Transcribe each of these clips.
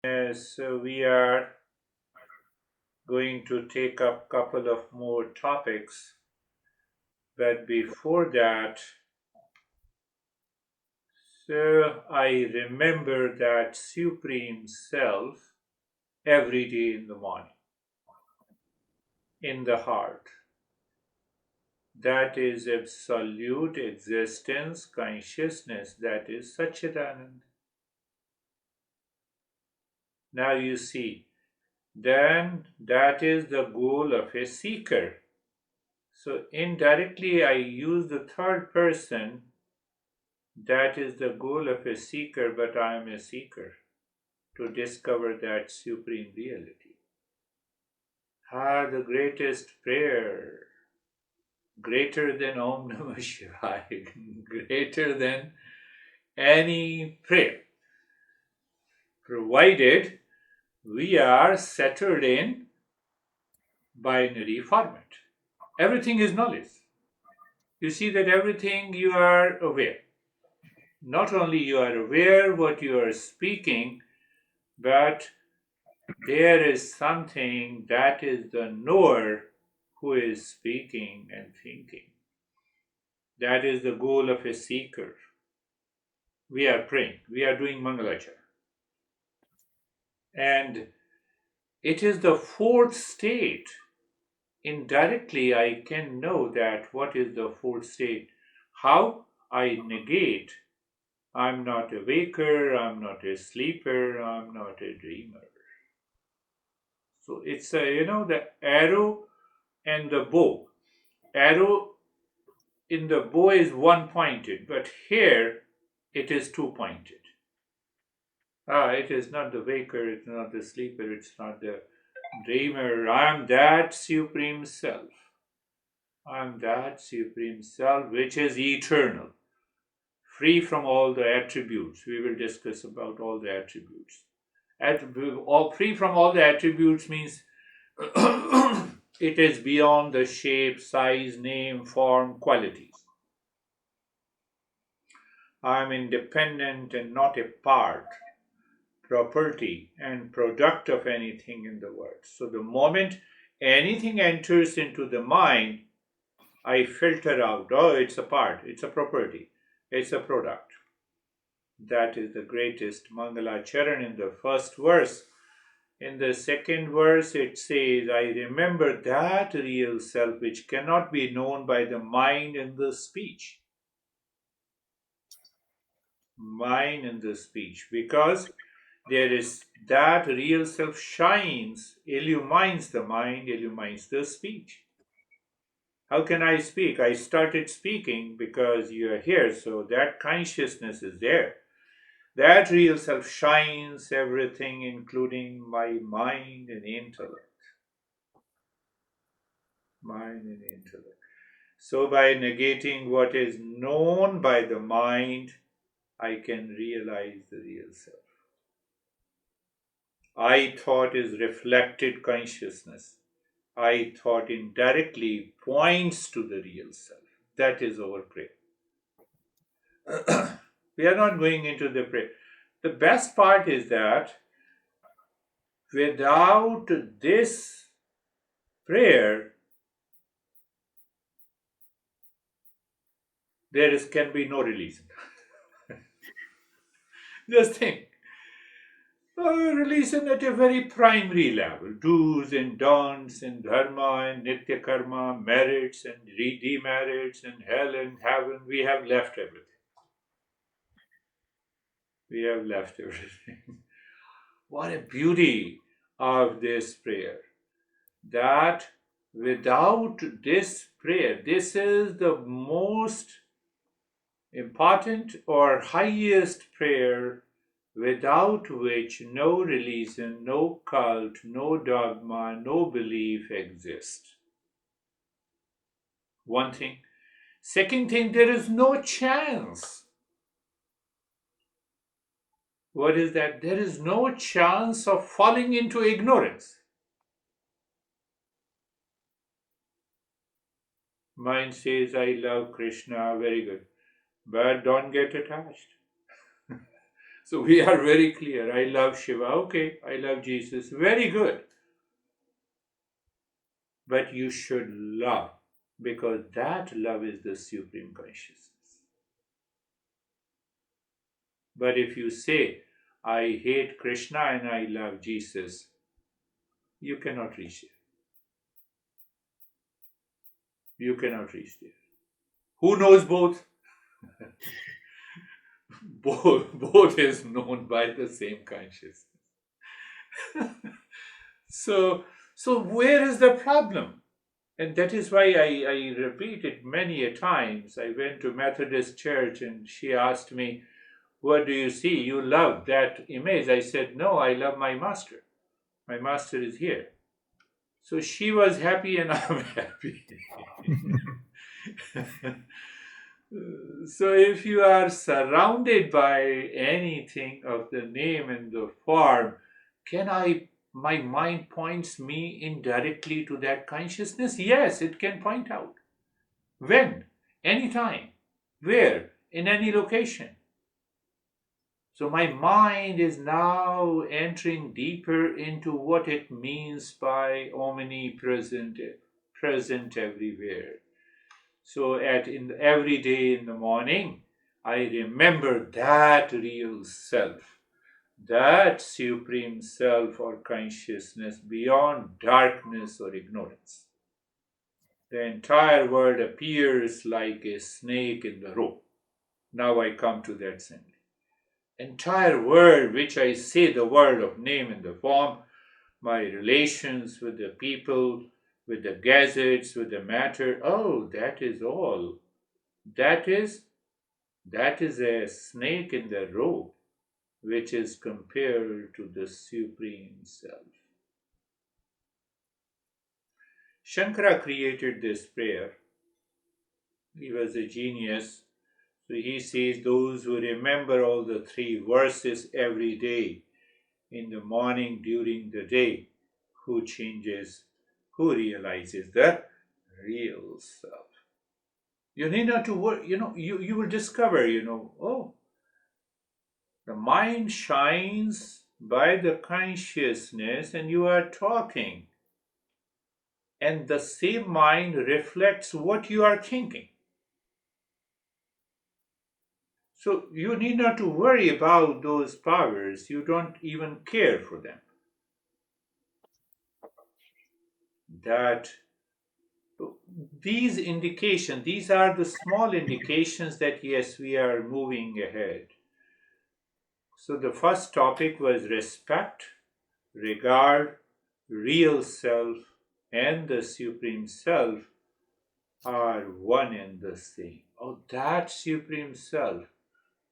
So we are going to take up a couple of more topics, but before that, I remember that Supreme Self every day in the morning, in the heart. That is absolute existence, consciousness, that is Satchidanand. Now you see, then that is the goal of a seeker. So indirectly, I use the third person. That is the goal of a seeker, but I am a seeker to discover that supreme reality. The greatest prayer, greater than Om Namah Shivaya, greater than any prayer, provided we are settled in binary format. Everything is knowledge. You see that everything you are aware. Not only you are aware what you are speaking, but there is something that is the knower who is speaking and thinking. That is the goal of a seeker. We are praying, we are doing Mangalachar. And it is the fourth state. Indirectly, I can know that what is the fourth state. How? I negate. I'm not a waker, I'm not a sleeper, I'm not a dreamer. So it's the arrow and the bow. Arrow in the bow is one pointed, but here it is two pointed. It is not the waker, it's not the sleeper, it's not the dreamer. I am that supreme self. I am that supreme self which is eternal, free from all the attributes. We will discuss about all the attributes. Free from all the attributes means it is beyond the shape, size, name, form, qualities. I am independent and not a part, property, and product of anything in the world. So the moment anything enters into the mind, I filter out, it's a part, it's a property, it's a product. That is the greatest Mangalacharan in the first verse. In the second verse, it says, I remember that real self which cannot be known by the mind and the speech. Mind and the speech. Because there is that real self shines, illumines the mind, illumines the speech. How can I speak? I started speaking because you are here, so that consciousness is there. That real self shines everything, including my mind and intellect. Mind and intellect. So, by negating what is known by the mind, I can realize the real self. I thought is reflected consciousness. I thought indirectly points to the real self. That is our prayer. We are not going into the prayer. The best part is that without this prayer, can be no release. Just think. Religion at a very primary level, do's and don'ts and dharma and nitya karma, merits and demerits and hell and heaven, we have left everything. We have left everything. What a beauty of this prayer. That without this prayer, this is the most important or highest prayer without which no religion, no cult, no dogma, no belief exists. One thing. Second thing, there is no chance. What is that? There is no chance of falling into ignorance. Mind says, I love Krishna, very good. But don't get attached. So we are very clear. I love Shiva. Okay, I love Jesus. Very good. But you should love, because that love is the supreme consciousness. But if you say, I hate Krishna and I love Jesus, you cannot reach there. You cannot reach there. Who knows both? Both is known by the same consciousness. so, so where is the problem? And that is why I repeat it many a times. I went to Methodist church and she asked me, what do you see? You love that image. I said, no, I love my master. My master is here. So she was happy and I'm happy. So if you are surrounded by anything of the name and the form, my mind points me indirectly to that consciousness? Yes, it can point out. When? Anytime. Where? In any location. So my mind is now entering deeper into what it means by omnipresent, present everywhere. So every day in the morning, I remember that real self, that supreme self or consciousness beyond darkness or ignorance. The entire world appears like a snake in the rope. Now I come to that symbol. Entire world, which I say the world of name and the form, my relations with the people, with the gadgets, with the matter, oh, that is all. That is a snake in the rope, which is compared to the Supreme Self. Shankara created this prayer. He was a genius. So he says, those who remember all the three verses every day, in the morning, during the day, who changes, who realizes the real self. You need not to worry, you will discover, oh, the mind shines by the consciousness and you are talking. And the same mind reflects what you are thinking. So you need not to worry about those powers. You don't even care for them. That these indications, these are the small indications that yes, we are moving ahead. So the first topic was respect, regard, real self, and the supreme self are one and the same. Oh, that supreme self.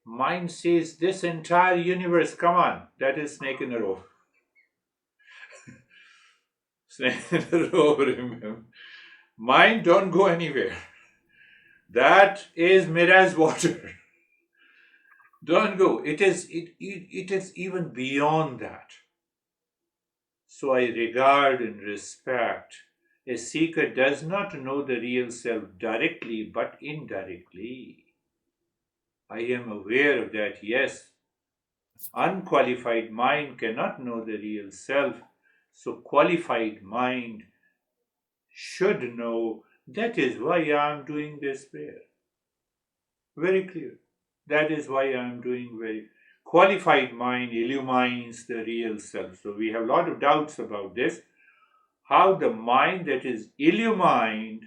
Mind says this entire universe, come on, that is snake in a row. Snake in a row, remember. Mind don't go anywhere. That is mirage water. Don't go. It is even beyond that. So I regard and respect. A seeker does not know the real self directly but indirectly. I am aware of that, yes. Unqualified mind cannot know the real self, so qualified mind should know. That is why I am doing this prayer. Very clear. That is why I am doing very qualified mind illumines the real self. So we have a lot of doubts about this. How the mind that is illumined,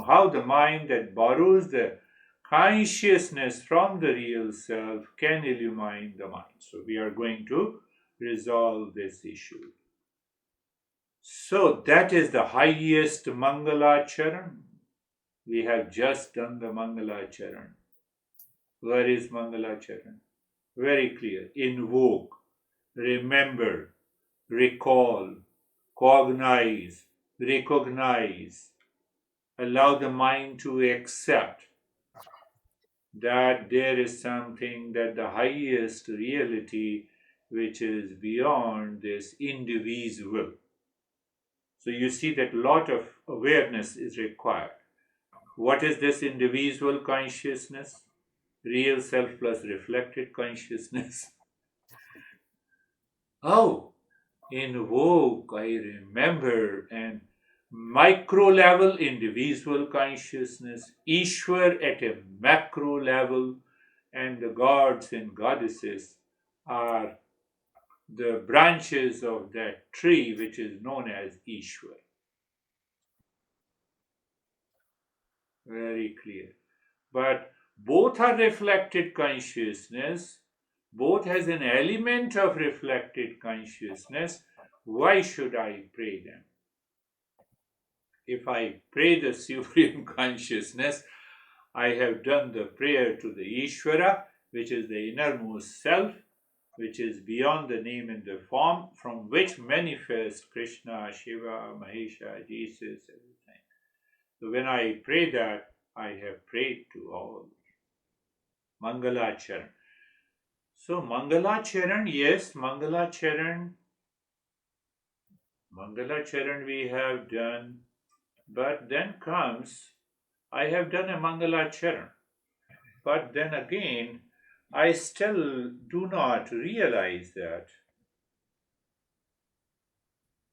how the mind that borrows the consciousness from the real self can illumine the mind. So we are going to resolve this issue. So that is the highest Mangalacharan. We have just done the Mangalacharan. Where is Mangalacharan? Very clear. Invoke, remember, recall, cognize, recognize. Allow the mind to accept that there is something, that the highest reality which is beyond this individual. So you see that a lot of awareness is required. What is this individual consciousness? Real self plus reflected consciousness. Oh, invoke, I remember, and micro level individual consciousness, Ishwar at a macro level, and the gods and goddesses are the branches of that tree which is known as Ishwar. Very clear. But both are reflected consciousness, both has an element of reflected consciousness. Why should I pray them? If I pray the Supreme Consciousness, I have done the prayer to the Ishvara, which is the innermost self, which is beyond the name and the form, from which manifest Krishna, Shiva, Mahesha, Jesus, everything. So when I pray that, I have prayed to all. Mangalacharan. So Mangalacharan, yes, Mangalacharan we have done, but then comes, I have done a Mangalacharan, but then again, I still do not realize that.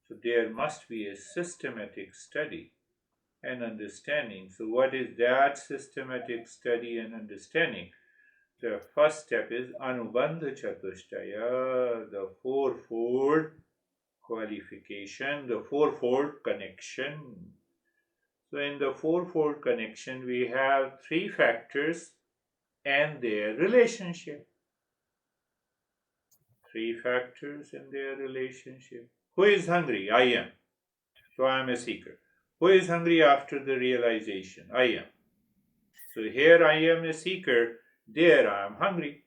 So there must be a systematic study and understanding. So what is that systematic study and understanding? The first step is Anubandha Chatushtaya, the fourfold qualification, the fourfold connection. So in the fourfold connection, we have three factors and their relationship. Three factors and their relationship. Who is hungry? I am. So I am a seeker. Who is hungry after the realization? I am. So here I am a seeker, there I am hungry.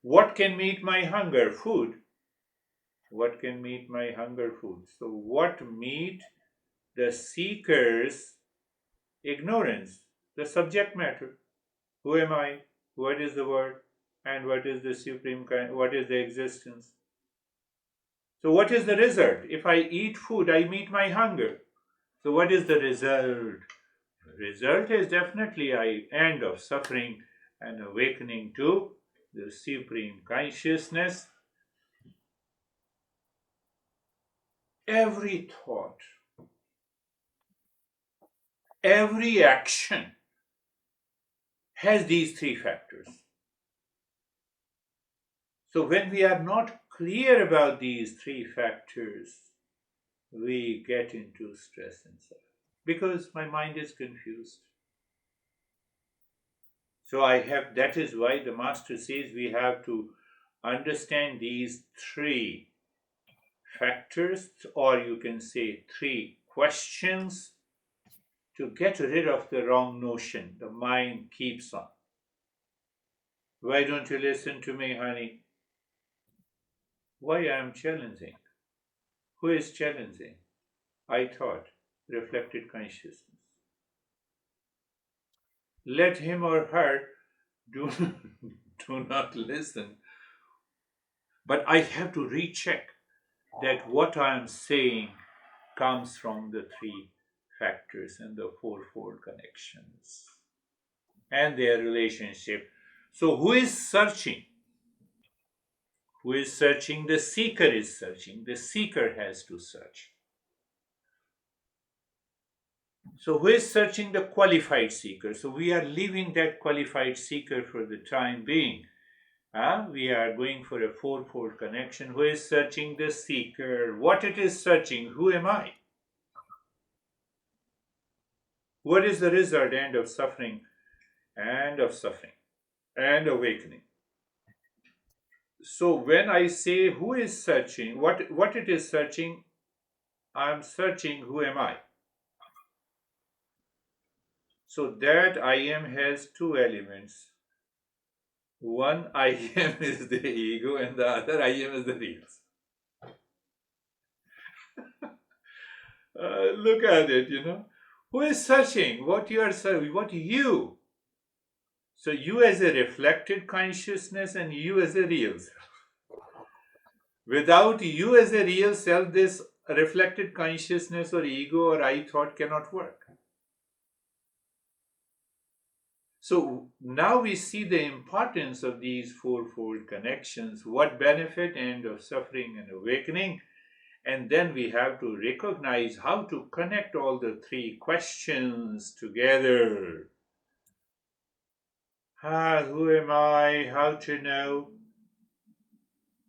What can meet my hunger? Food. What can meet my hunger? Food. So what meet the seeker's ignorance? The subject matter. Who am I? What is the word? And what is the supreme kind? What is the existence? So what is the result? If I eat food, I meet my hunger. So what is the result? The result is definitely I end of suffering and awakening to the supreme consciousness. Every thought, every action has these three factors. So when we are not clear about these three factors, we get into stress and suffering because my mind is confused. So that is why the master says we have to understand these three factors, or you can say three questions, to get rid of the wrong notion the mind keeps on. Why don't you listen to me, honey? Why I am challenging? Who is challenging? I thought, reflected consciousness. Let him or her do, do not listen. But I have to recheck that what I am saying comes from the three factors and the fourfold connections and their relationship. So, who is searching? Who is searching? The seeker is searching. The seeker has to search. So, who is searching? The qualified seeker. So, we are leaving that qualified seeker for the time being. We are going for a fourfold connection. Who is searching? The seeker. What it is searching? Who am I? What is the result? End of suffering and awakening. So when I say who is searching, what it is searching, I am searching who am I. So that I am has two elements. One I am is the ego, and the other I am is the reals. Look at it. Who is searching? What you are searching? What you? So you as a reflected consciousness and you as a real self. Without you as a real self, this reflected consciousness or ego or I thought cannot work. So now we see the importance of these fourfold connections, what benefit and of suffering and awakening. And then we have to recognize how to connect all the three questions together. Who am I? How to know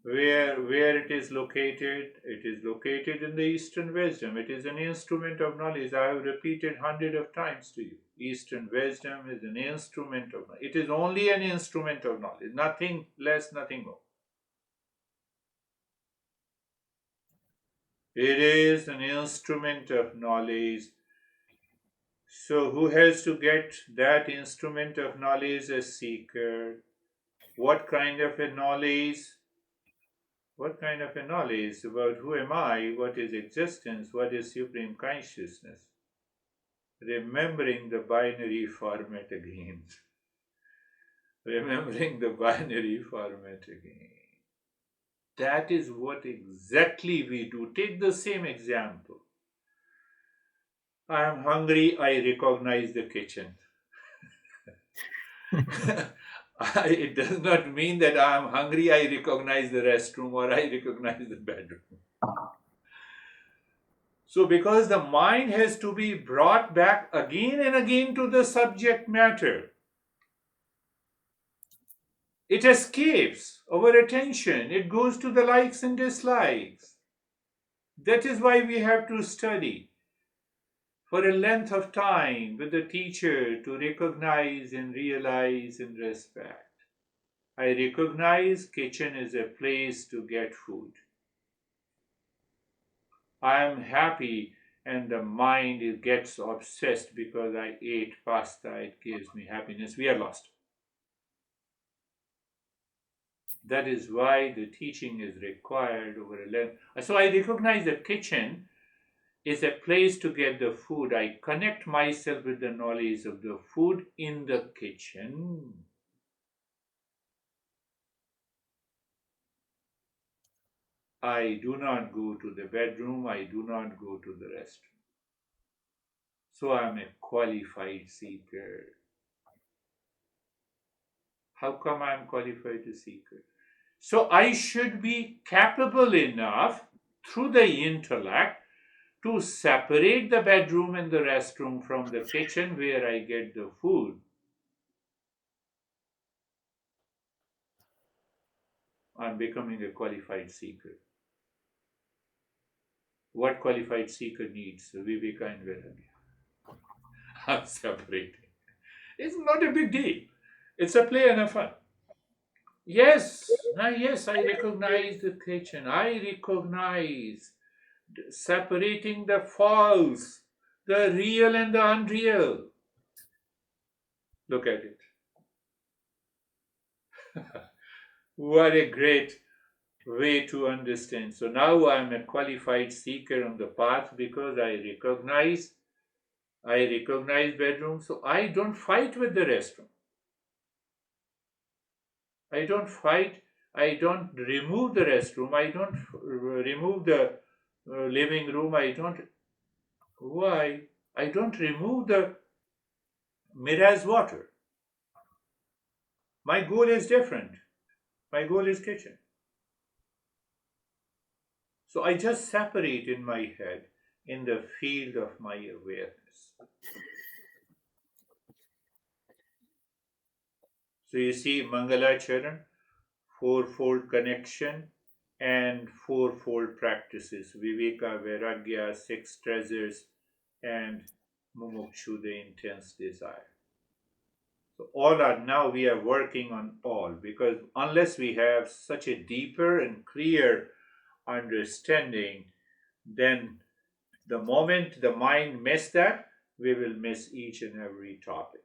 where it is located? It is located in the Eastern wisdom. It is an instrument of knowledge. I have repeated hundred of times to you. Eastern wisdom is an instrument of knowledge. It is only an instrument of knowledge, nothing less, nothing more. It is an instrument of knowledge. So, who has to get that instrument of knowledge? A seeker. What kind of a knowledge? What kind of a knowledge about who am I, what is existence, what is supreme consciousness? Remembering the binary format again. Remembering the binary format again. That is what exactly we do. Take the same example. I am hungry, I recognize the kitchen. It does not mean that I am hungry, I recognize the restroom or I recognize the bedroom. So, because the mind has to be brought back again and again to the subject matter, it escapes our attention, it goes to the likes and dislikes. That is why we have to study for a length of time with the teacher to recognize and realize and respect. I recognize kitchen is a place to get food. I am happy and the mind gets obsessed because I ate pasta, it gives me happiness. We are lost. That is why the teaching is required over a length. So I recognize the kitchen is a place to get the food. I connect myself with the knowledge of the food in the kitchen. I do not go to the bedroom. I do not go to the restroom. So I'm a qualified seeker. How come I'm qualified to seeker? So I should be capable enough through the intellect to separate the bedroom and the restroom from the kitchen where I get the food. I'm becoming a qualified seeker. What qualified seeker needs? Viveka and Vairagya. I'm separating. It's not a big deal. It's a play and a fun. Yes, now yes, I recognize the kitchen. I recognize separating the false, the real and the unreal. Look at it. What a great way to understand. So now I'm a qualified seeker on the path because I recognize bedroom, so I don't fight with the restroom. I don't fight. I don't remove the restroom. I don't remove the living room. I don't. Why? I don't remove the mirror's water. My goal is different. My goal is kitchen. So I just separate in my head in the field of my awareness. So you see, Mangalacharan, fourfold connection and fourfold practices Viveka, Vairagya, six treasures, and Mumukshu, the intense desire. So, all are now we are working on all because unless we have such a deeper and clear understanding, then the moment the mind miss that, we will miss each and every topic.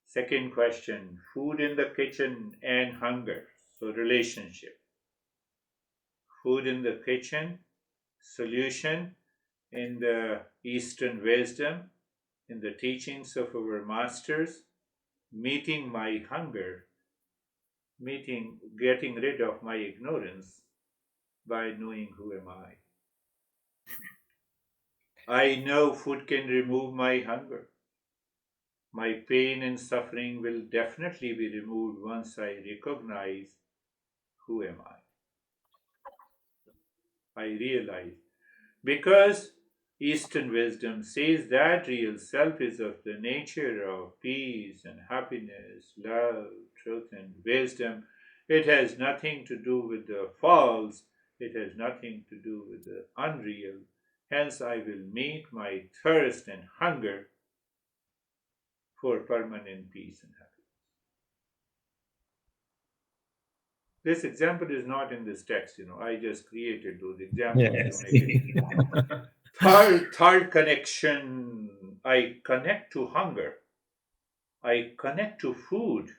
Second question, food in the kitchen and hunger. So, relationship. Food in the kitchen, solution in the Eastern wisdom, in the teachings of our masters, meeting my hunger, getting rid of my ignorance by knowing who am I. I know food can remove my hunger. My pain and suffering will definitely be removed once I recognize who am I realize. Because Eastern wisdom says that real self is of the nature of peace and happiness, love, truth, and wisdom. It has nothing to do with the false, it has nothing to do with the unreal. Hence, I will meet my thirst and hunger for permanent peace and happiness. This example is not in this text, I just created those examples to Yes. make it. Third connection, I connect to hunger. I connect to food.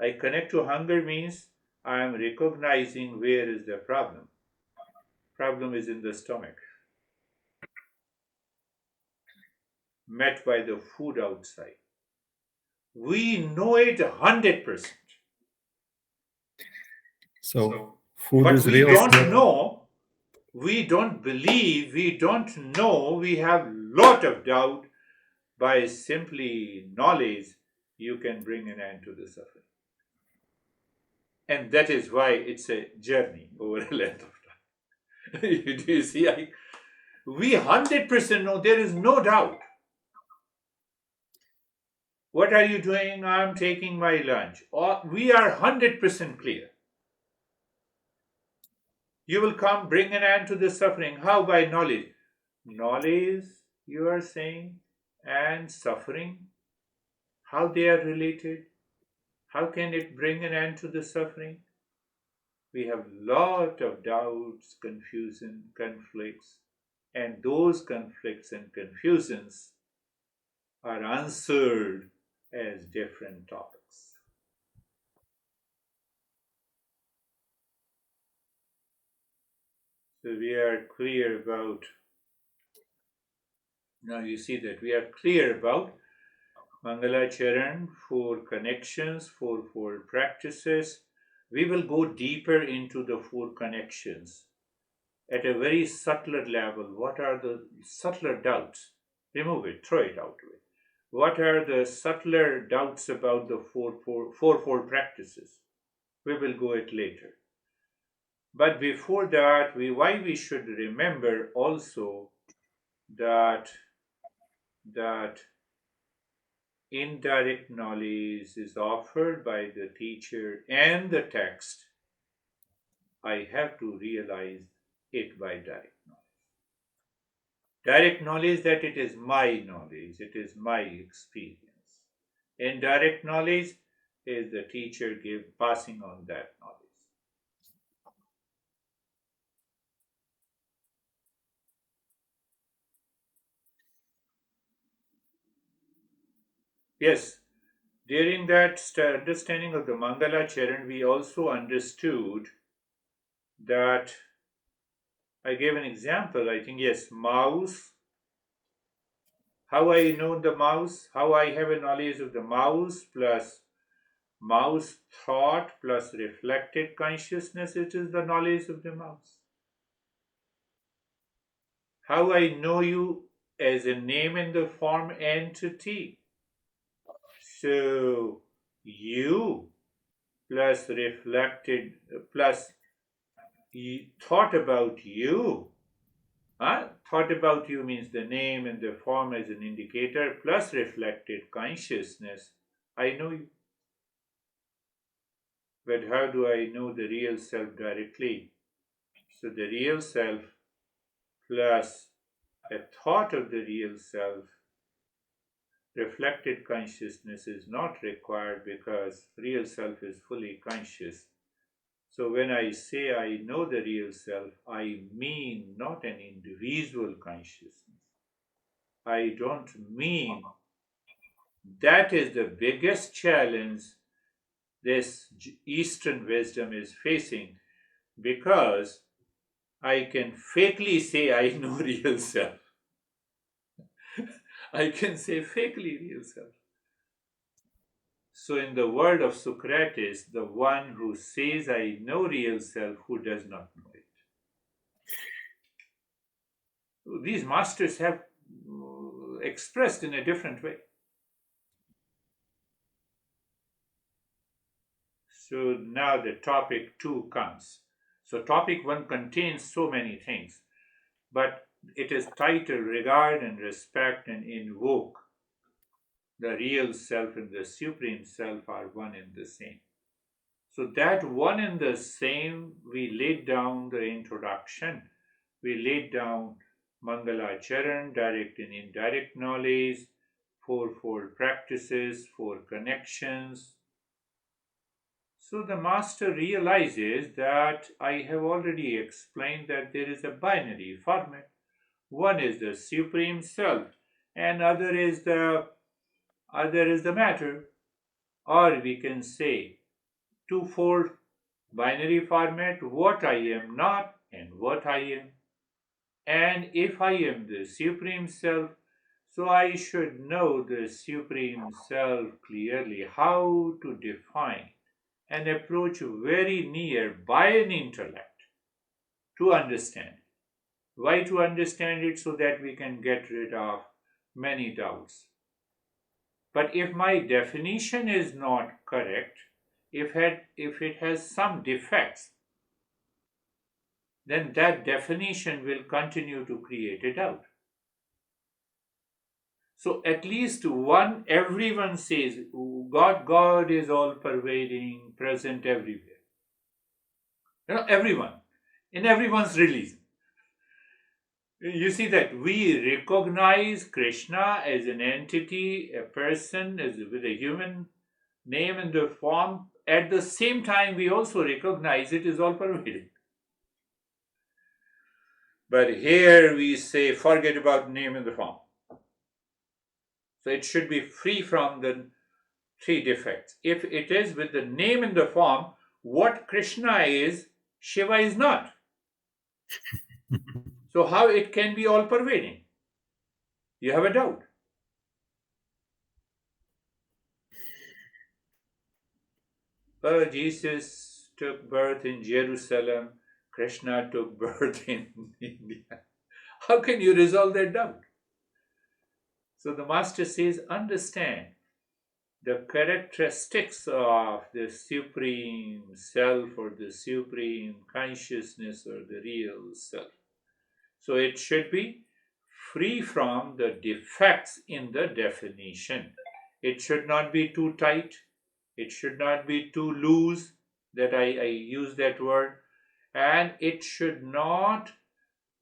I connect to hunger means I am recognizing where is the problem. Problem is in the stomach, met by the food outside. We know it 100%, So food but is we real don't self. know, we don't believe, we don't know, we have lot of doubt. By simply knowledge, you can bring an end to the suffering. And that is why it's a journey over a length of time. Do you see? We 100% know, there is no doubt. What are you doing? I'm taking my lunch. Or we are 100% clear. You will come, bring an end to the suffering. How? By knowledge. Knowledge, you are saying, and suffering, how they are related? How can it bring an end to the suffering? We have lot of doubts, confusion, conflicts, and those conflicts and confusions are answered as different topics. So we are clear about, now you see that we are clear about Mangala Charan, four connections, four practices. We will go deeper into the four connections at a very subtler level. What are the subtler doubts? Remove it, throw it out. What are the subtler doubts about the four practices? We will go it later. But before that, why we should remember also that that indirect knowledge is offered by the teacher and the text. I have to realize it by direct knowledge. Direct knowledge that it is my knowledge, it is my experience. Indirect knowledge is the teacher passing on that knowledge. Yes, during that understanding of the Mangala Charan, we also understood that I gave an example. I think, yes, mouse. How I know the mouse, how I have a knowledge of the mouse plus mouse thought plus reflected consciousness, it is the knowledge of the mouse. How I know you as a name in the form entity. So you plus reflected plus thought about you. Huh? Thought about you means the name and the form as an indicator plus reflected consciousness. I know you. But how do I know the real self directly? So the real self plus a thought of the real self, reflected consciousness is not required because real self is fully conscious. So when I say I know the real self, I mean not an individual consciousness. I don't mean that is the biggest challenge this Eastern wisdom is facing because I can fakely say I know real self. I can say fakely real self. So, in the word of Socrates, the one who says I know real self, who does not know it. These masters have expressed in a different way. So now the topic 2 comes. So topic 1 contains so many things, but it is titled Regard and Respect and Invoke. The real self and the supreme self are one and the same. So that one and the same, we laid down the introduction. We laid down Mangala Charan, direct and indirect knowledge, fourfold practices, four connections. So the master realizes that I have already explained that there is a binary format. One is the supreme self, and other is the matter. Or we can say twofold binary format, what I am not and what I am. And if I am the Supreme Self, so I should know the Supreme Self clearly, how to define and approach very near by an intellect to understand. Why to understand it? So that we can get rid of many doubts. But if my definition is not correct, if it has some defects, then that definition will continue to create a doubt. So at least one, everyone says God is all pervading, present everywhere. Everyone, in everyone's religion. You see that we recognize Krishna as an entity, a person, as with a human name and the form. At the same time, we also recognize it is all pervading. But here we say, forget about name and the form. So it should be free from the three defects. If it is with the name and the form, what Krishna is, Shiva is not. So how it can be all pervading? You have a doubt. Jesus took birth in Jerusalem, Krishna took birth in India. How can you resolve that doubt? So the master says, understand the characteristics of the supreme self or the supreme consciousness or the real self. So it should be free from the defects in the definition. It should not be too tight. It should not be too loose, that I use that word. And it should not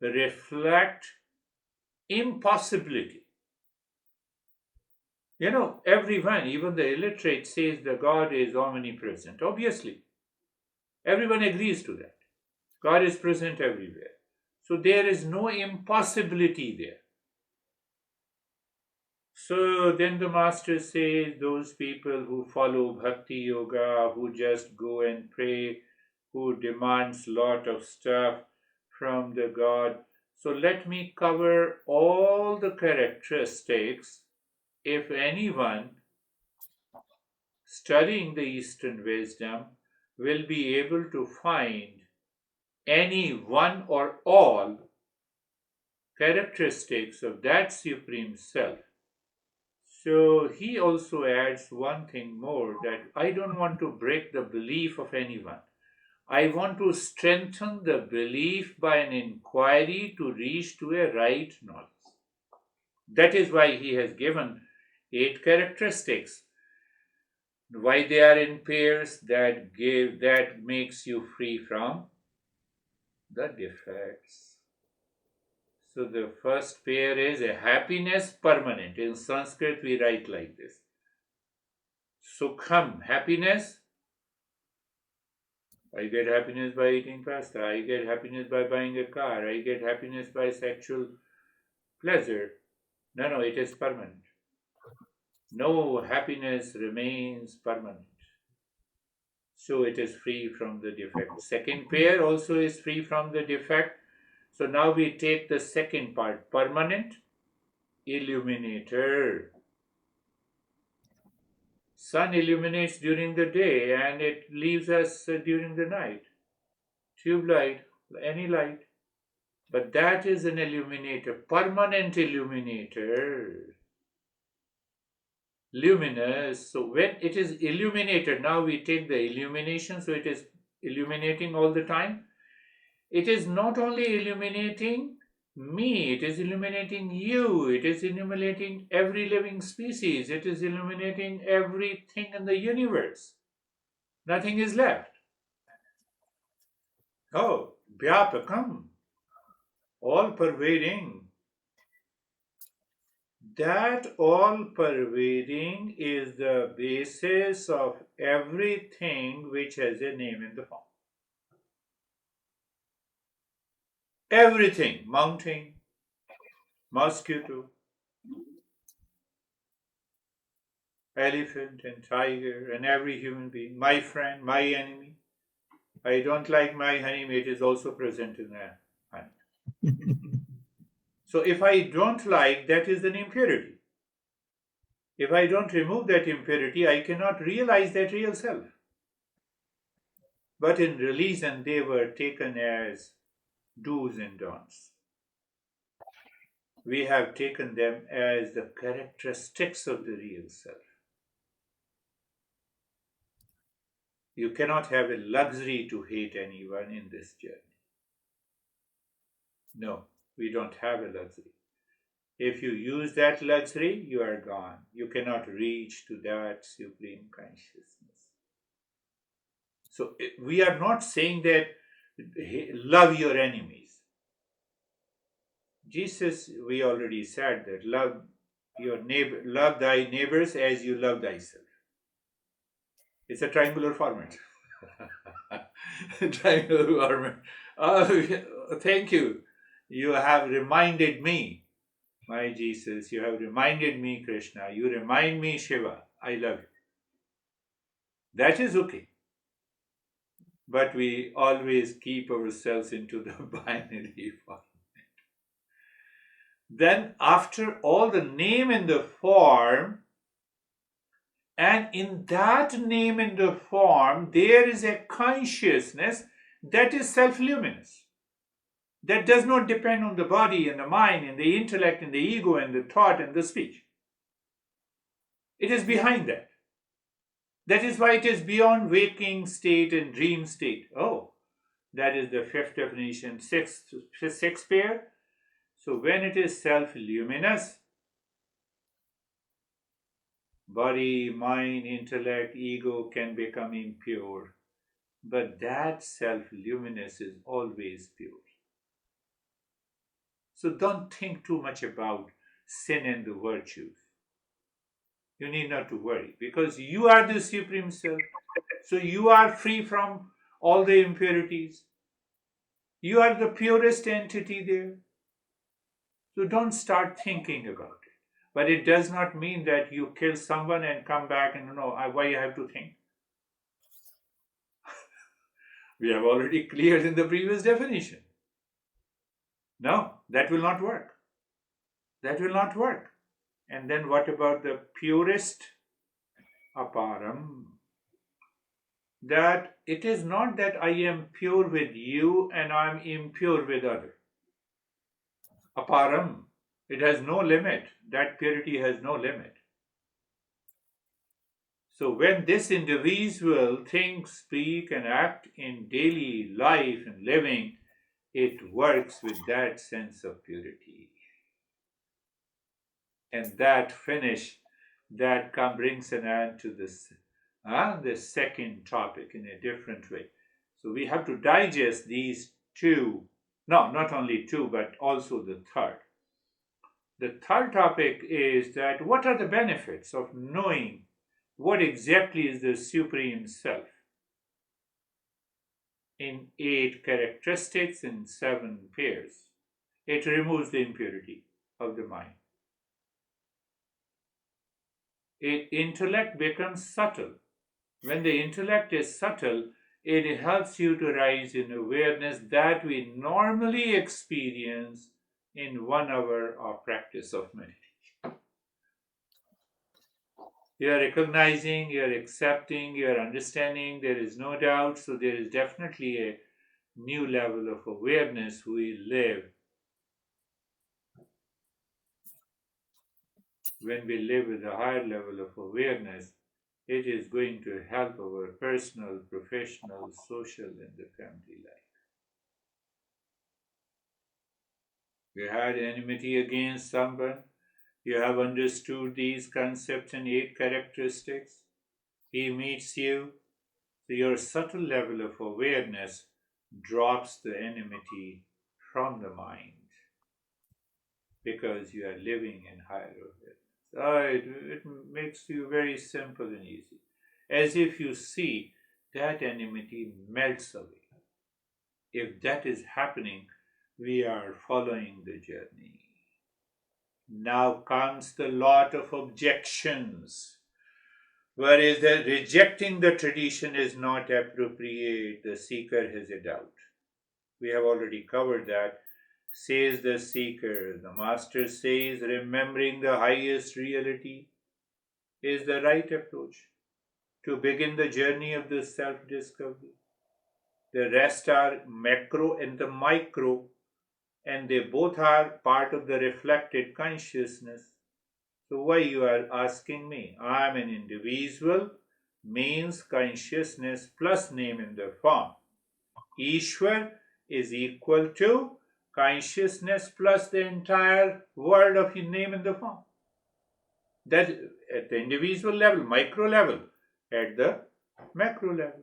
reflect impossibility. Everyone, even the illiterate, says the God is omnipresent. Obviously, everyone agrees to that. God is present everywhere. So there is no impossibility there. So then the master says those people who follow bhakti yoga, who just go and pray, who demands lot of stuff from the God. So let me cover all the characteristics. If anyone studying the Eastern wisdom will be able to find any one or all characteristics of that Supreme Self. So he also adds one thing more, that I don't want to break the belief of anyone. I want to strengthen the belief by an inquiry to reach to a right knowledge. That is why he has given 8 characteristics. Why they are in pairs, that makes you free from the defects. So the first pair is a happiness permanent. In Sanskrit we write like this. Sukham, happiness. I get happiness by eating pasta. I get happiness by buying a car. I get happiness by sexual pleasure. No, it is permanent. No happiness remains permanent. So it is free from the defect. Second pair also is free from the defect. So now we take the second part, permanent illuminator. Sun illuminates during the day and it leaves us during the night. Tube light, any light. But that is an illuminator, permanent illuminator, luminous. So when it is illuminated, now we take the illumination, so it is illuminating all the time. It is not only illuminating me, it is illuminating you, it is illuminating every living species, it is illuminating everything in the universe. Nothing is left. Oh, Vyapakam, all pervading. That all pervading is the basis of everything which has a name in the form. Everything, mountain, mosquito, elephant, and tiger, and every human being, my friend, my enemy. I don't like my honey, it is also present in the honey. So if I don't like, that is an impurity. If I don't remove that impurity, I cannot realize that real self. But in religion, they were taken as do's and don'ts. We have taken them as the characteristics of the real self. You cannot have a luxury to hate anyone in this journey. No, we don't have a luxury. If you use that luxury, you are gone. You cannot reach to that supreme consciousness. So we are not saying that love your enemies. Jesus, we already said that love your neighbor, love thy neighbors as you love thyself. It's a triangular format. Triangular format. Oh, thank you. You have reminded me, my Jesus. You have reminded me, Krishna. You remind me, Shiva. I love you. That is okay. But we always keep ourselves into the binary form. Then, after all the name and the form, and in that name and the form, there is a consciousness that is self luminous, that does not depend on the body and the mind and the intellect and the ego and the thought and the speech. It is behind that. That is why it is beyond waking state and dream state. Oh, that is the fifth definition, sixth pair. So when it is self luminous, body, mind, intellect, ego can become impure. But that self luminous is always pure. So don't think too much about sin and the virtues. You need not to worry because you are the Supreme Self. So you are free from all the impurities. You are the purest entity there. So don't start thinking about it. But it does not mean that you kill someone and come back and why you have to think. We have already cleared in the previous definition. No, that will not work. That will not work. And then what about the purest aparam? That it is not that I am pure with you and I am impure with other. Aparam, it has no limit. That purity has no limit. So when this individual thinks, speak, and act in daily life and living, it works with that sense of purity. And that finish, that brings an end to this, the second topic in a different way. So we have to digest these two, no, not only two, but also the third. The third topic is that what are the benefits of knowing what exactly is the Supreme Self in 8 characteristics in 7 pairs. It removes the impurity of the mind. Intellect becomes subtle. When the intellect is subtle, it helps you to rise in awareness that we normally experience in 1 hour of practice of meditation. You are recognizing, you are accepting, you are understanding, there is no doubt. So there is definitely a new level of awareness we live When we live with a higher level of awareness, it is going to help our personal, professional, social, and the family life. You had enmity against someone, you have understood these concepts and 8 characteristics. He meets you, so your subtle level of awareness drops the enmity from the mind because you are living in higher awareness. It makes you very simple and easy. As if you see that enmity melts away. If that is happening, we are following the journey. Now comes the lot of objections. Whereas the rejecting the tradition is not appropriate, the seeker has a doubt. We have already covered that. Says the seeker, the master says, remembering the highest reality is the right approach to begin the journey of the self discovery. The rest are macro and the micro, and they both are part of the reflected consciousness. So why you are asking me? I am an individual means consciousness plus name in the form. Ishwar is equal to consciousness plus the entire world of your name in the form. That at the individual level, micro level, at the macro level.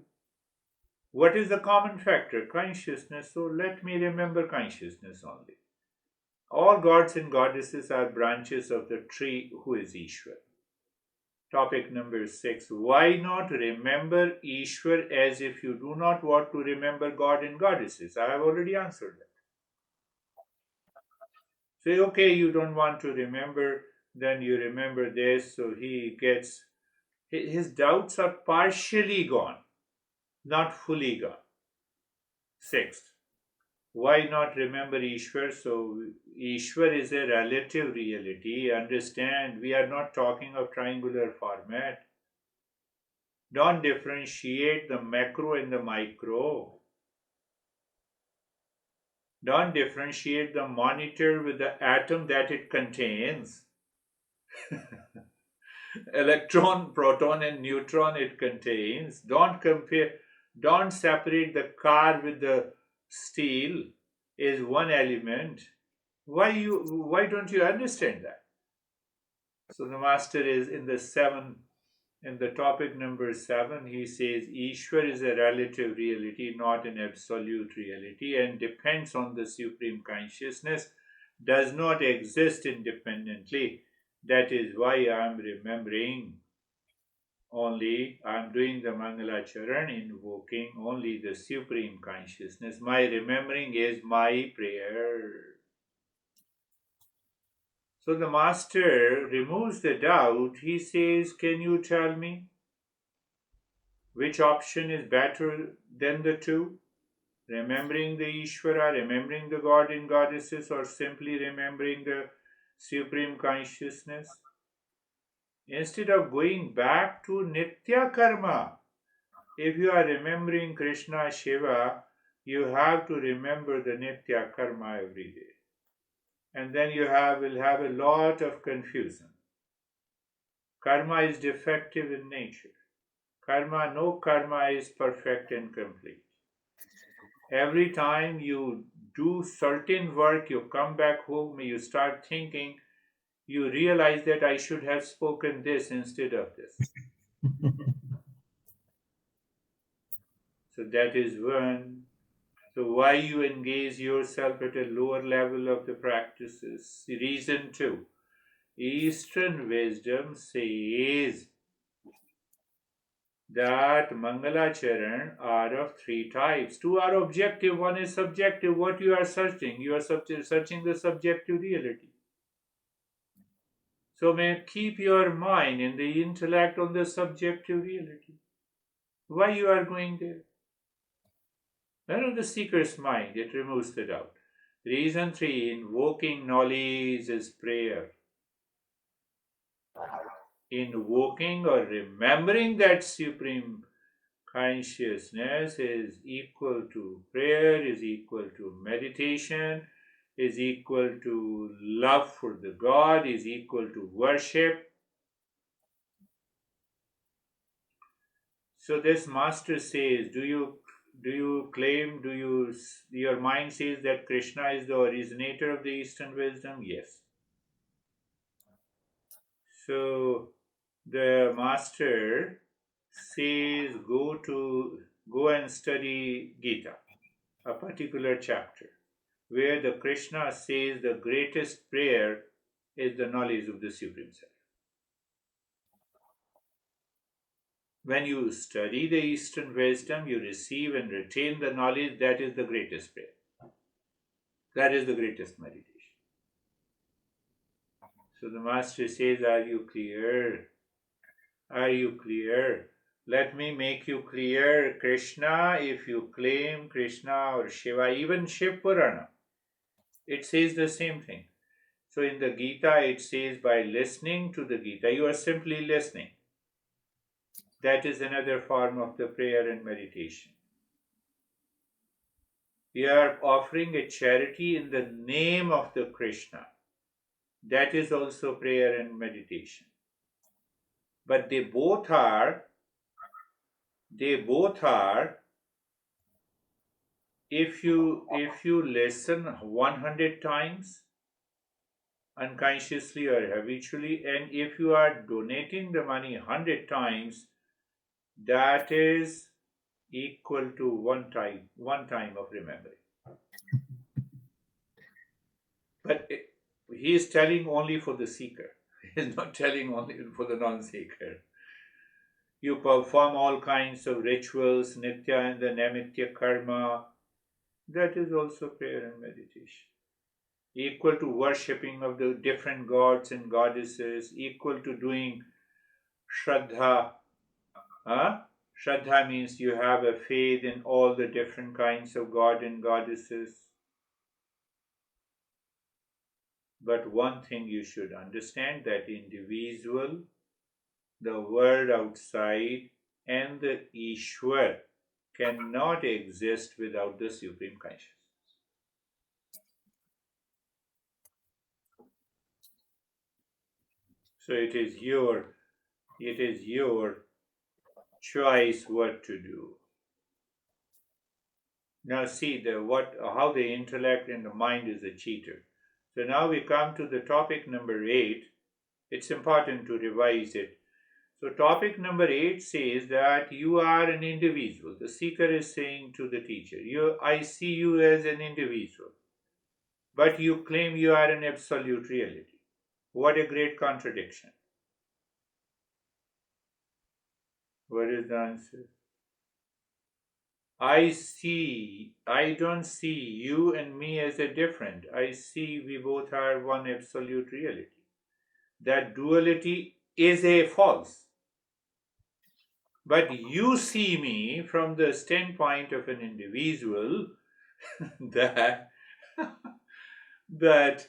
What is the common factor? Consciousness. So let me remember consciousness only. All gods and goddesses are branches of the tree who is Ishwar. Topic number 6. Why not remember Ishwar as if you do not want to remember God and goddesses? I have already answered that. Say, okay, you don't want to remember, then you remember this, so he gets, his doubts are partially gone, not fully gone. 6th, why not remember Ishwar? So, Ishwar is a relative reality. Understand, we are not talking of triangular format. Don't differentiate the macro and the micro. Don't differentiate the monitor with the atom that it contains. Electron, proton, and neutron it contains. Don't compare, don't separate the car with the steel is one element. Why don't you understand that? So the master is in the topic number 7, he says Ishwar is a relative reality, not an absolute reality, and depends on the supreme consciousness, does not exist independently. That is why I am remembering only, I am doing the Mangala Charan, invoking only the supreme consciousness. My remembering is my prayer. So the master removes the doubt. He says, can you tell me which option is better than the two? Remembering the Ishvara, remembering the God and goddesses, or simply remembering the supreme consciousness? Instead of going back to Nitya Karma, if you are remembering Krishna Shiva, you have to remember the Nitya Karma every day. And then will have a lot of confusion. Karma is defective in nature. No karma is perfect and complete. Every time you do certain work, you come back home, you start thinking, you realize that I should have spoken this instead of this. So that is one. So why you engage yourself at a lower level of the practices? Reason 2. Eastern wisdom says that Mangalacharan are of 3 types. 2 are objective, 1 is subjective. What you are searching? You are searching the subjective reality. So may keep your mind and the intellect on the subjective reality. Why you are going there? None of the seeker's mind, it removes the doubt. Reason 3, invoking knowledge is prayer. Invoking or remembering that supreme consciousness is equal to prayer, is equal to meditation, is equal to love for the God, is equal to worship. So this master says, do you claim, your mind says that Krishna is the originator of the Eastern wisdom? Yes. So the master says, go and study Gita, a particular chapter, where the Krishna says the greatest prayer is the knowledge of the Supreme Self. When you study the Eastern wisdom, you receive and retain the knowledge. That is the greatest prayer. That is the greatest meditation. So the master says, are you clear? Are you clear? Let me make you clear. Krishna, if you claim Krishna or Shiva, even Shiv Purana, it says the same thing. So in the Gita, it says by listening to the Gita, you are simply listening. That is another form of the prayer and meditation. We are offering a charity in the name of the Krishna. That is also prayer and meditation. But they both are, if you listen 100 times unconsciously or habitually, and if you are donating the money 100 times, that is equal to one time of remembering. But he is telling only for the seeker. He is not telling only for the non-seeker. You perform all kinds of rituals, nitya and the namitya karma. That is also prayer and meditation. Equal to worshipping of the different gods and goddesses, equal to doing shraddha. Huh? Shraddha means you have a faith in all the different kinds of god and goddesses. But one thing you should understand, that individual, the world outside, and the Ishwar cannot exist without the Supreme Consciousness. So it is your choice what to do. Now see how the intellect and the mind is a cheater. So now we come to the topic number 8. It's important to revise it. So topic number 8 says that you are an individual. The seeker is saying to the teacher, I see you as an individual, but you claim you are an absolute reality. What a great contradiction. What is the answer? I don't see you and me as a different. I see we both are one absolute reality. That duality is a false. But you see me from the standpoint of an individual that that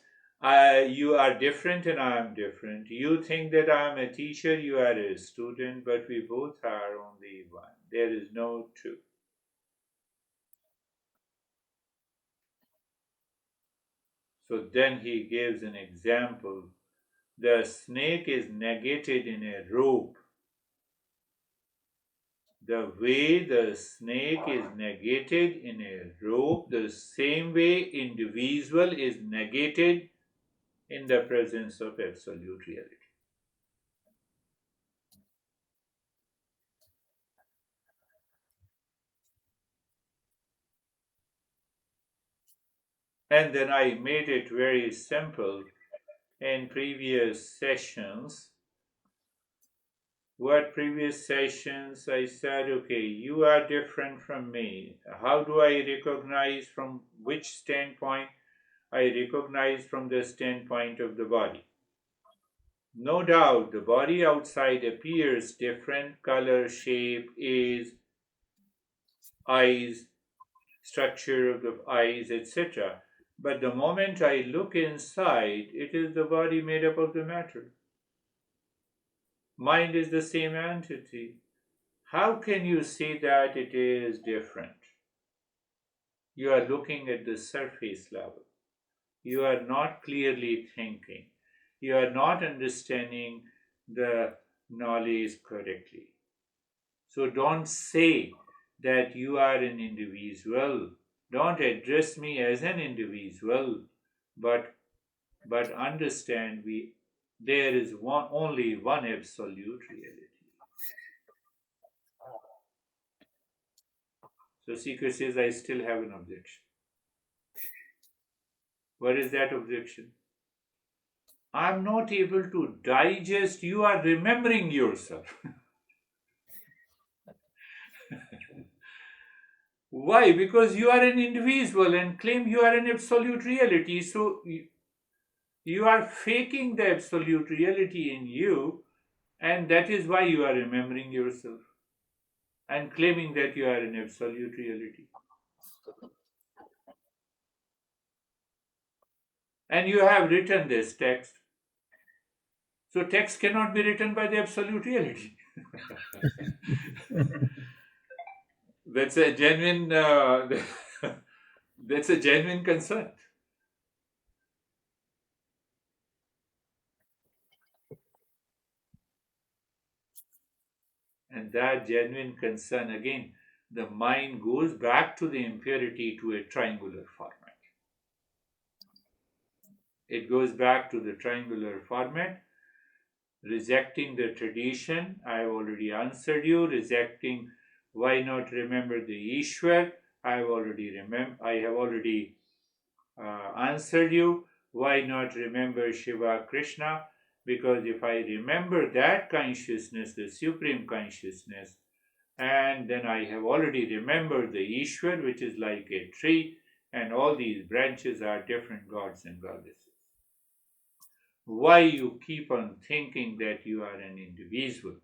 you are different and I am different. You think that I am a teacher, you are a student, but we both are only one. There is no two. So then he gives an example. The snake is negated in a rope. The way the snake is negated in a rope, the same way individual is negated in the presence of absolute reality. And then I made it very simple in previous sessions. What previous sessions I said, okay, you are different from me. How do I recognize from which standpoint? I recognize from the standpoint of the body. No doubt the body outside appears different, color, shape, age, eyes, structure of the eyes, etc. But the moment I look inside, it is the body made up of the matter. Mind is the same entity. How can you say that it is different? You are looking at the surface level. You are not clearly thinking. You are not understanding the knowledge correctly. So don't say that you are an individual. Don't address me as an individual, but understand there is only one absolute reality. So Seeker says, I still have an objection. What is that objection? I'm not able to digest. You are remembering yourself. Why? Because you are an individual and claim you are an absolute reality. So you are faking the absolute reality in you, and that is why you are remembering yourself and claiming that you are an absolute reality. And you have written this text. So text cannot be written by the absolute reality. That's a genuine. That's a genuine concern. And that genuine concern, again, the mind goes back to the impurity to a triangular format. It goes back to the triangular format, rejecting the tradition. I have already answered you. Rejecting why not remember the Ishwar. I have already answered you. Why not remember Shiva Krishna? Because if I remember that consciousness, the supreme consciousness, and then I have already remembered the Ishwar, which is like a tree, and all these branches are different gods and goddesses. Why you keep on thinking that you are an individual?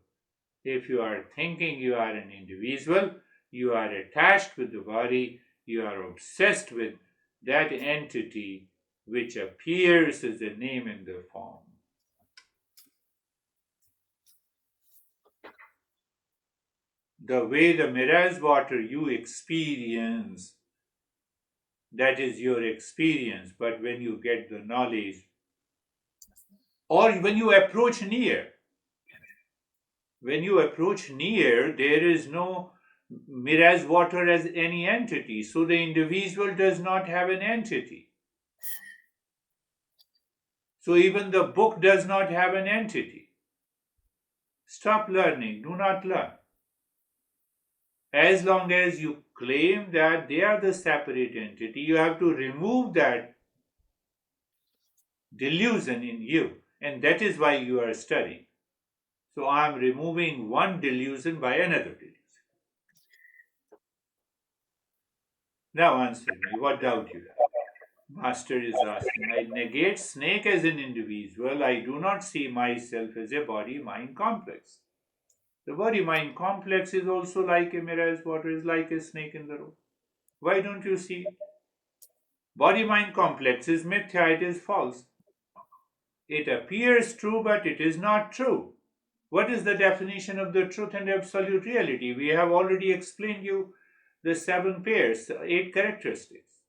If you are thinking you are an individual, you are attached with the body, you are obsessed with that entity which appears as a name in the form. The way the mirage water you experience, that is your experience, but when you get the knowledge, or when you approach near, there is no mirage water as any entity, so the individual does not have an entity. So even the book does not have an entity. Stop learning, do not learn. As long as you claim that they are the separate entity, you have to remove that delusion in you, and that is why you are studying. So I am removing one delusion by another delusion. Now answer me, what doubt you have? Master is asking, I negate snake as an individual. I do not see myself as a body-mind complex. The body-mind complex is also like a mirage water, is like a snake in the road. Why don't you see it? Body-mind complex is mithya, it is false. It appears true, but it is not true. What is the definition of the truth and absolute reality? We have already explained you the 7 pairs, 8 characteristics.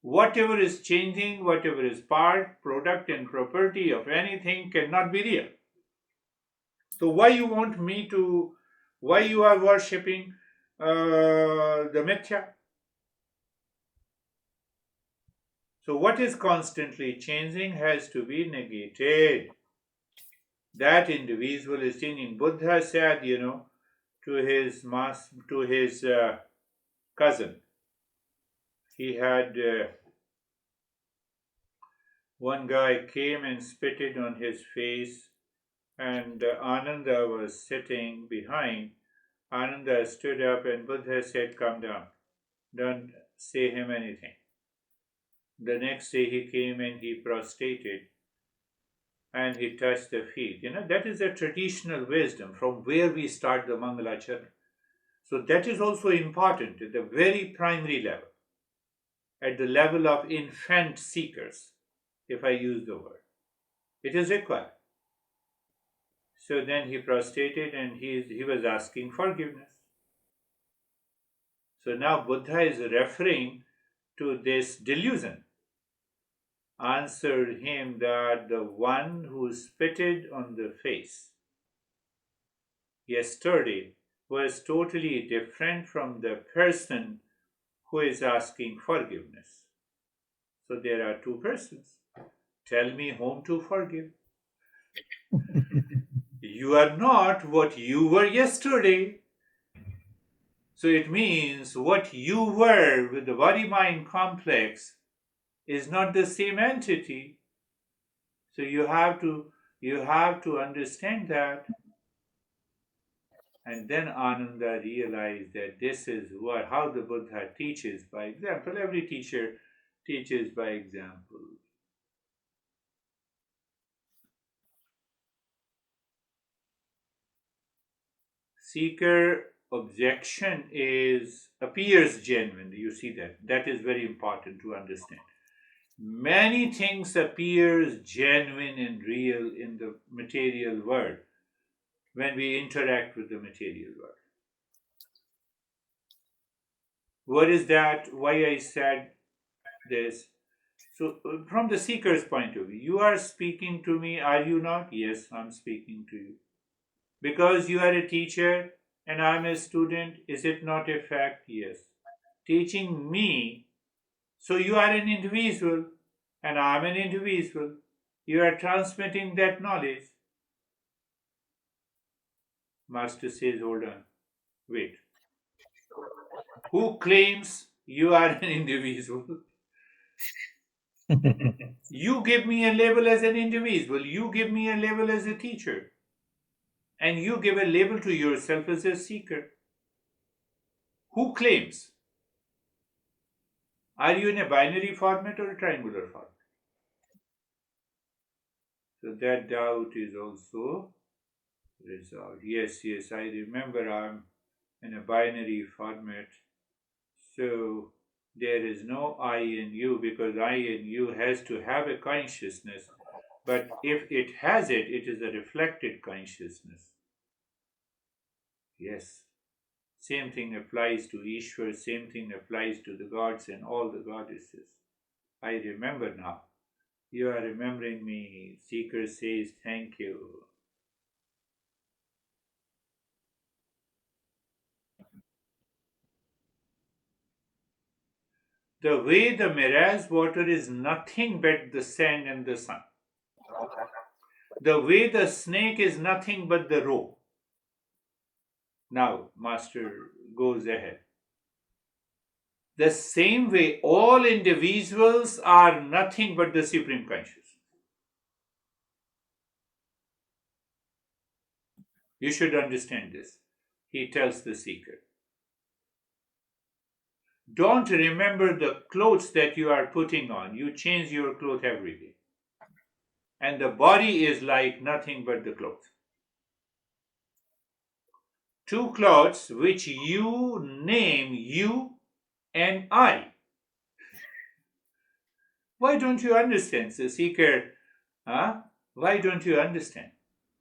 Whatever is changing, whatever is part, product, and property of anything cannot be real. So why you are worshipping the mithya? So what is constantly changing has to be negated. That individual is changing. Buddha said, to his cousin. He had one guy came and spitted on his face, and Ananda was sitting behind. Ananda stood up, and Buddha said, "Come down. Don't say him anything." The next day he came and he prostrated and he touched the feet. That is a traditional wisdom from where we start the Mangalacharna. So that is also important at the very primary level, at the level of infant seekers, if I use the word. It is required. So then he prostrated and he was asking forgiveness. So now Buddha is referring to this delusion. answered him that the one who spitted on the face yesterday was totally different from the person who is asking forgiveness. So there are two persons. Tell me whom to forgive. You are not what you were yesterday. So it means what you were with the body mind complex is not the same entity. So you have to understand that. And then Ananda realized that this is how the Buddha teaches by example. Every teacher teaches by example. Seeker objection is appears genuine. You see that. That is very important to understand. Many things appears genuine and real in the material world when we interact with the material world. What is that? Why I said this? So, from the seeker's point of view, you are speaking to me, are you not? Yes, I'm speaking to you. Because you are a teacher and I'm a student, is it not a fact? Yes. Teaching me, so you are an individual and I'm an individual. You are transmitting that knowledge. Master says, hold on, wait. Who claims you are an individual? You give me a label as an individual, you give me a label as a teacher, and you give a label to yourself as a seeker. Who claims? Are you in a binary format or a triangular format? So that doubt is also resolved. Yes, yes, I remember I'm in a binary format. So there is no I in you because I in you has to have a consciousness. But if it has it, it is a reflected consciousness. Yes. Same thing applies to Ishwar, same thing applies to the gods and all the goddesses. I remember now. You are remembering me. Seeker says thank you. The way the mirage water is nothing but the sand and the sun. The way the snake is nothing but the rope. Now, Master goes ahead. The same way, all individuals are nothing but the Supreme Consciousness. You should understand this. He tells the seeker. Don't remember the clothes that you are putting on. You change your clothes every day. And the body is like nothing but the clothes. Two clothes which you name you and I. Why don't you understand, the seeker? Huh? Why don't you understand?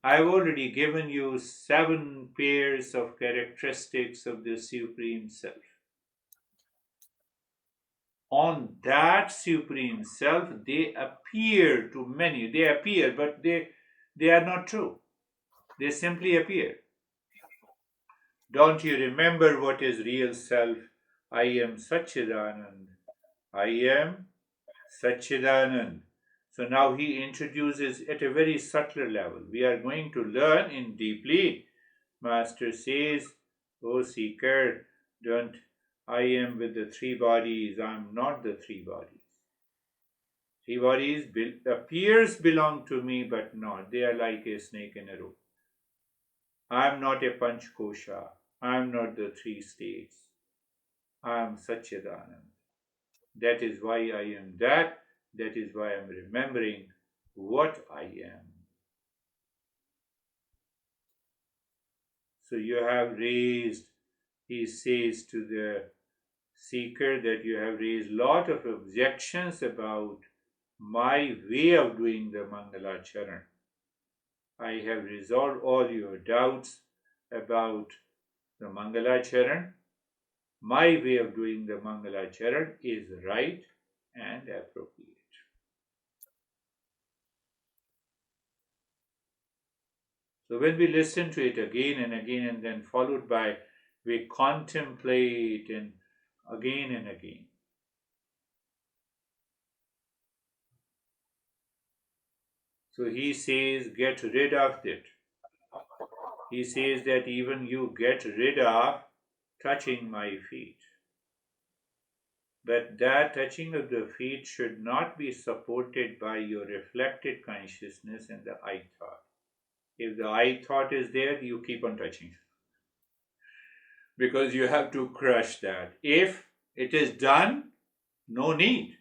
I've already given you 7 pairs of characteristics of the Supreme Self. On that Supreme Self, they appear to many. They appear, but they are not true. They simply appear. Don't you remember what is real self? I am Satchidanand. I am Satchidanand. So now he introduces at a very subtle level. We are going to learn in deeply. Master says, O seeker, don't I am with the 3 bodies. I am not the 3 bodies. 3 bodies appears belong to me, but not. They are like a snake in a rope. I am not a Panchkosha. I am not the 3 states. I am Satchidanand. That is why I am that. That is why I am remembering what I am. So you have raised, he says to the seeker, that you have raised lot of objections about my way of doing the Mangalacharan. I have resolved all your doubts about the Mangalacharan. My way of doing the Mangalacharan is right and appropriate. So when we listen to it again and again and then followed by we contemplate and again and again. So he says, get rid of it. He says that even you get rid of touching my feet. But that touching of the feet should not be supported by your reflected consciousness and the I thought. If the I thought is there, you keep on touching because you have to crush that. If it is done, no need.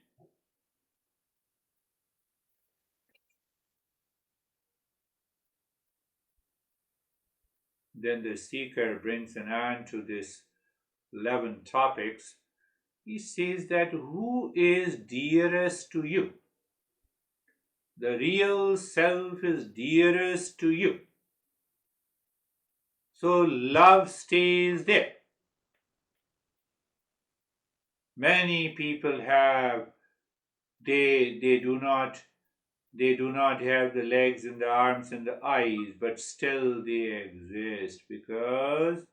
Then the seeker brings an end to this 11 topics. He says that who is dearest to you? The real self is dearest to you. So love stays there. Many people have they do not have the legs and the arms and the eyes, but still they exist because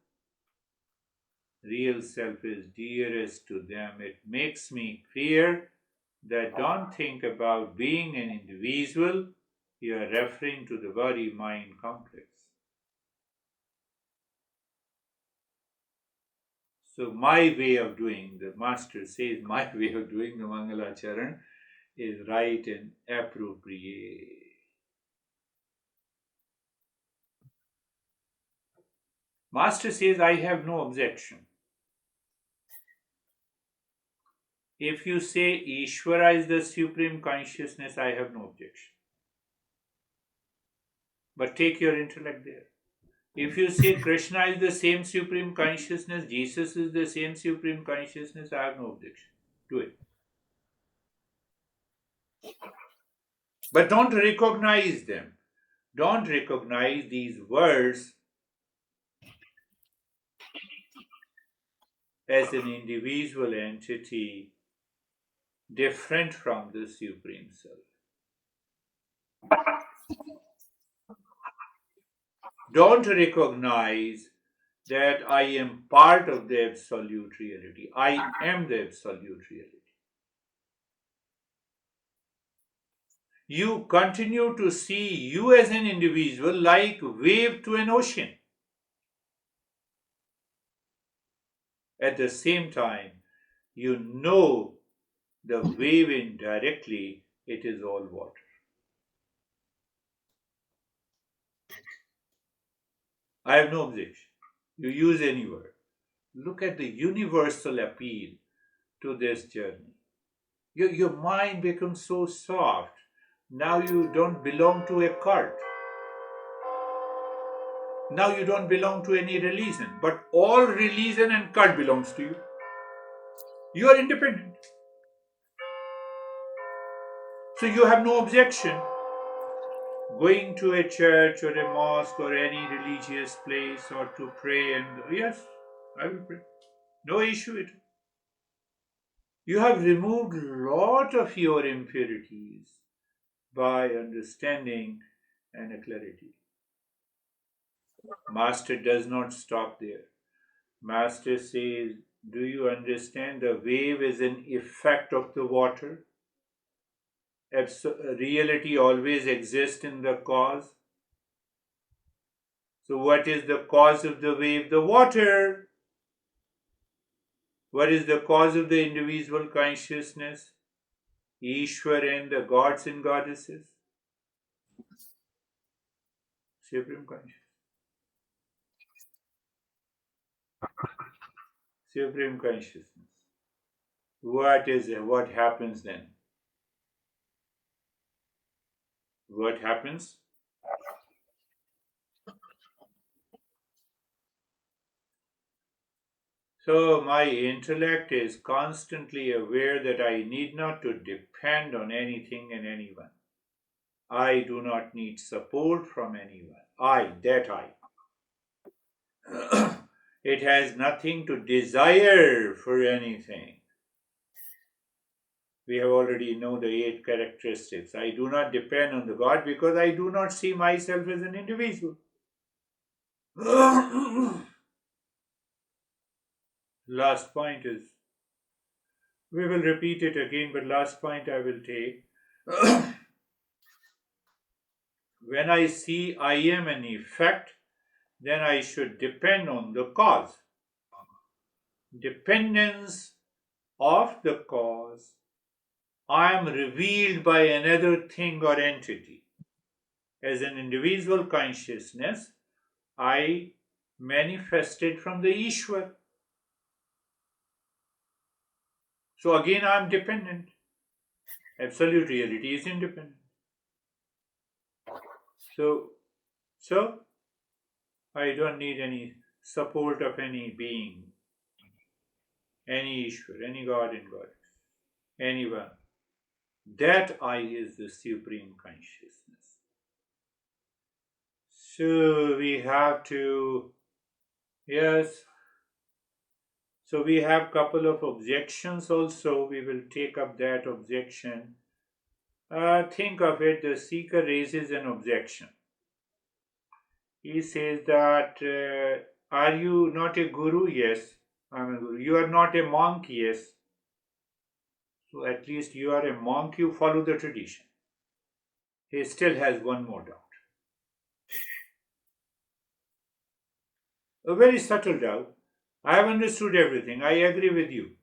real self is dearest to them. It makes me clear that don't think about being an individual. You are referring to the body mind complex. So my way of doing, the master says, my way of doing the Mangala Charan is right and appropriate. Master says, I have no objection. If you say Ishvara is the supreme consciousness, I have no objection. But take your intellect there. If you say Krishna is the same supreme consciousness, Jesus is the same supreme consciousness, I have no objection. Do it. But don't recognize them. Don't recognize these words as an individual entity different from the Supreme Self. Don't recognize that I am part of the absolute reality. I am the absolute reality. You continue to see you as an individual like wave to an ocean. At the same time, you know the wave indirectly, it is all water. I have no objection. You use any word. Look at the universal appeal to this journey. Your mind becomes so soft. Now you don't belong to a cult. Now you don't belong to any religion. But all religion and cult belongs to you. You are independent. So you have no objection going to a church or a mosque or any religious place or to pray and yes, I will pray. No issue at all. You have removed a lot of your impurities by understanding and a clarity. Master does not stop there. Master says, do you understand the wave is an effect of the water? Reality always exists in the cause. So, what is the cause of the wave? The water. What is the cause of the individual consciousness? Ishwar and the gods and goddesses. Supreme consciousness. Supreme consciousness. What is it? What happens then? What happens? So my intellect is constantly aware that I need not to depend on anything and anyone. I do not need support from anyone. It has nothing to desire for anything. We have already know the 8 characteristics. I do not depend on the God because I do not see myself as an individual. Last point is, we will repeat it again, but last point I will take. When I see I am an effect, then I should depend on the cause. Dependence of the cause. I am revealed by another thing or entity. As an individual consciousness, I manifested from the Ishwar. So again, I am dependent. Absolute reality is independent. So, so I don't need any support of any being, any Ishwar, any God and Goddess, anyone. That I is the supreme consciousness. So we have to, yes. So we have couple of objections also. We will take up that objection. Think of it, the seeker raises an objection. He says that, are you not a guru? Yes, I'm a guru. You are not a monk? Yes. So at least you are a monk, you follow the tradition. He still has one more doubt. A very subtle doubt. I have understood everything. I agree with you.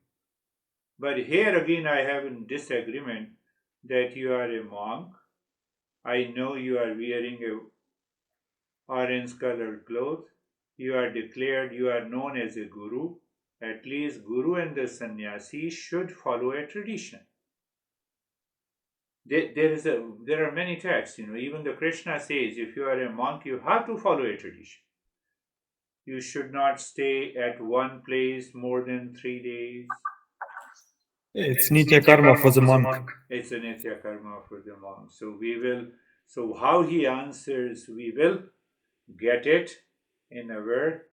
But here again, I have a disagreement that you are a monk. I know you are wearing a orange colored cloth. You are declared, you are known as a guru. At least guru and the sannyasi should follow a tradition. There are many texts, even the Krishna says if you are a monk, you have to follow a tradition. You should not stay at one place more than 3 days. It's Nitya Karma for the monk. It's a nitya karma for the monk. So how he answers, we will get it in our